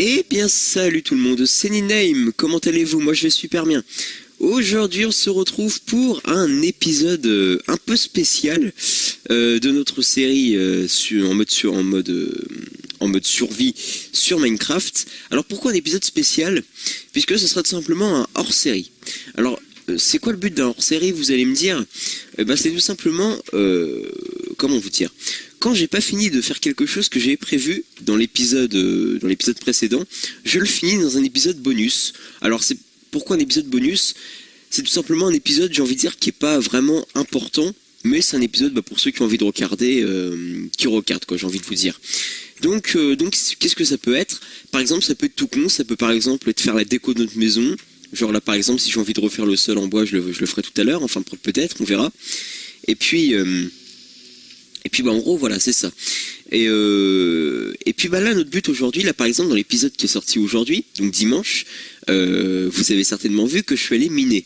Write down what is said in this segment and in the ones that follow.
Eh bien salut tout le monde, c'est Niname, comment allez-vous? Moi je vais super bien. Aujourd'hui on se retrouve pour un épisode un peu spécial de notre série en mode survie sur Minecraft. Alors pourquoi un épisode spécial? Puisque ce sera tout simplement un hors-série. Alors c'est quoi le but d'un hors-série, vous allez me dire? C'est tout simplement, comment vous dire? Quand j'ai pas fini de faire quelque chose que j'ai prévu dans l'épisode précédent, je le finis dans un épisode bonus. Alors c'est pourquoi un épisode bonus? C'est tout simplement un épisode, j'ai envie de dire, qui est pas vraiment important, mais c'est un épisode pour ceux qui ont envie de regarder, qui regardent quoi, j'ai envie de vous dire. Donc qu'est-ce que ça peut être? Par exemple, ça peut être tout con, ça peut par exemple être faire la déco de notre maison. Genre là par exemple, si j'ai envie de refaire le sol en bois, je le ferai tout à l'heure, enfin peut-être, on verra. Et puis en gros voilà, c'est ça. Et puis là notre but aujourd'hui, là par exemple dans l'épisode qui est sorti aujourd'hui, donc dimanche, vous avez certainement vu que je suis allé miner.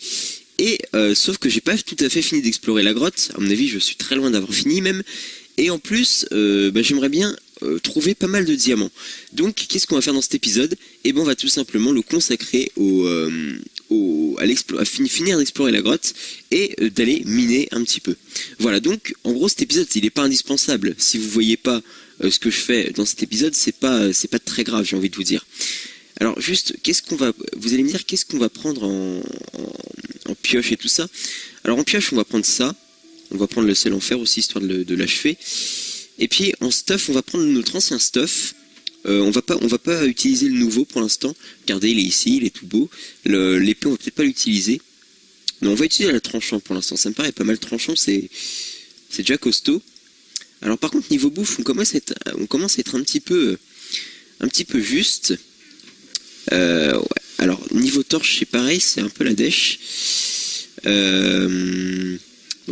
Et sauf que j'ai pas tout à fait fini d'explorer la grotte, à mon avis je suis très loin d'avoir fini même. Et en plus, j'aimerais bien trouver pas mal de diamants. Donc qu'est-ce qu'on va faire dans cet épisode? Eh ben on va tout simplement le consacrer à finir d'explorer la grotte et d'aller miner un petit peu. Voilà, donc en gros cet épisode il n'est pas indispensable. Si vous voyez pas ce que je fais dans cet épisode, c'est pas très grave, j'ai envie de vous dire. Alors juste, vous allez me dire qu'est-ce qu'on va prendre en pioche et tout ça. Alors en pioche on va prendre ça, on va prendre le sel en fer aussi histoire de l'achever. Et puis en stuff on va prendre notre ancien stuff. On va pas utiliser le nouveau pour l'instant. Regardez, il est ici, il est tout beau. L'épée, on va peut-être pas l'utiliser. Non, on va utiliser la tranchant pour l'instant. Ça me paraît pas mal tranchant, c'est déjà costaud. Alors par contre, niveau bouffe, on commence à être un petit peu juste. Ouais. Alors niveau torche, c'est pareil, c'est un peu la dèche. Donc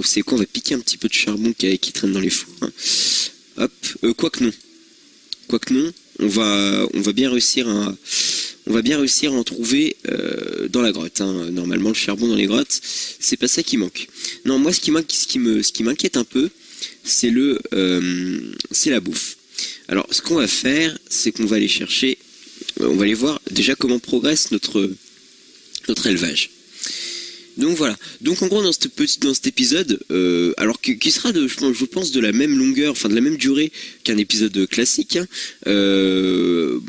c'est quoi? On va piquer un petit peu de charbon qui traîne dans les fours. Hein. Hop, quoique non, on va bien réussir à en trouver dans la grotte. Hein. Normalement, le charbon dans les grottes, c'est pas ça qui manque. Non, moi, ce qui m'inquiète un peu, c'est la bouffe. Alors, ce qu'on va faire, c'est qu'on va aller chercher, on va aller voir déjà comment progresse notre élevage. Donc voilà. Donc en gros dans cet épisode, alors qui sera je pense de la même longueur, enfin de la même durée qu'un épisode classique. Hein, en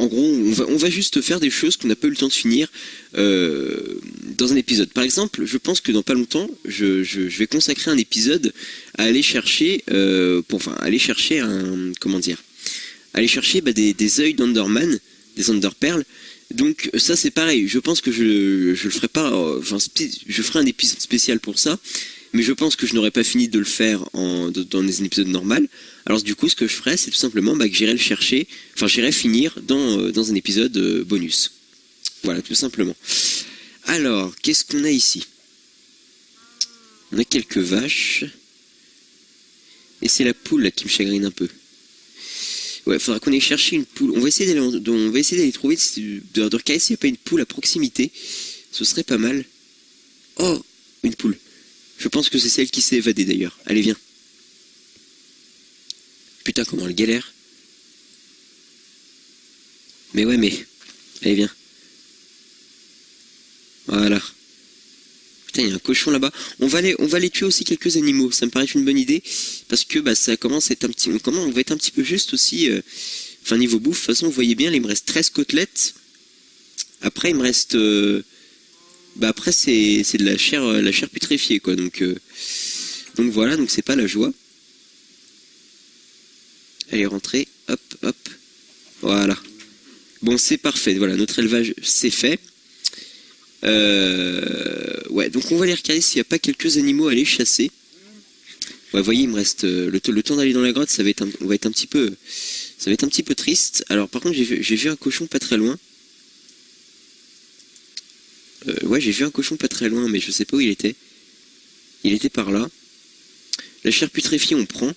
gros, on va juste faire des choses qu'on n'a pas eu le temps de finir dans un épisode. Par exemple, je pense que dans pas longtemps, je vais consacrer un épisode à aller chercher, aller chercher des œils d'Enderman, des Enderpearls. Donc ça c'est pareil, je pense que je le ferai pas, je ferai un épisode spécial pour ça, mais je pense que je n'aurai pas fini de le faire dans des épisodes normaux. Alors du coup ce que je ferai c'est tout simplement que j'irai le chercher, j'irai finir dans un épisode bonus. Voilà, tout simplement. Alors, qu'est-ce qu'on a ici? On a quelques vaches, et c'est la poule là qui me chagrine un peu. Ouais, faudra qu'on aille chercher une poule. On va essayer d'aller trouver, de regarder s'il n'y a pas une poule à proximité. Ce serait pas mal. Oh, une poule. Je pense que c'est celle qui s'est évadée d'ailleurs. Allez, viens. Putain, comment elle galère. Mais ouais, mais... Allez, viens. Voilà. Putain, il y a un cochon là-bas. On va aller tuer aussi quelques animaux. Ça me paraît une bonne idée. Parce que ça commence à être on va être un petit peu juste aussi. Niveau bouffe. De toute façon, vous voyez bien, il me reste 13 côtelettes. Après, il me reste... après, c'est de la chair putréfiée, quoi. Donc voilà, donc c'est pas la joie. Allez, rentrez. Hop, hop. Voilà. Bon, c'est parfait. Voilà, notre élevage, c'est fait. Ouais, donc on va aller regarder s'il n'y a pas quelques animaux à aller chasser. Ouais, vous voyez, il me reste le temps d'aller dans la grotte, ça va être un petit peu triste. Alors par contre, j'ai vu un cochon pas très loin. Ouais, j'ai vu un cochon pas très loin, mais je sais pas où il était. Il était par là. La chair putréfiée, on prend.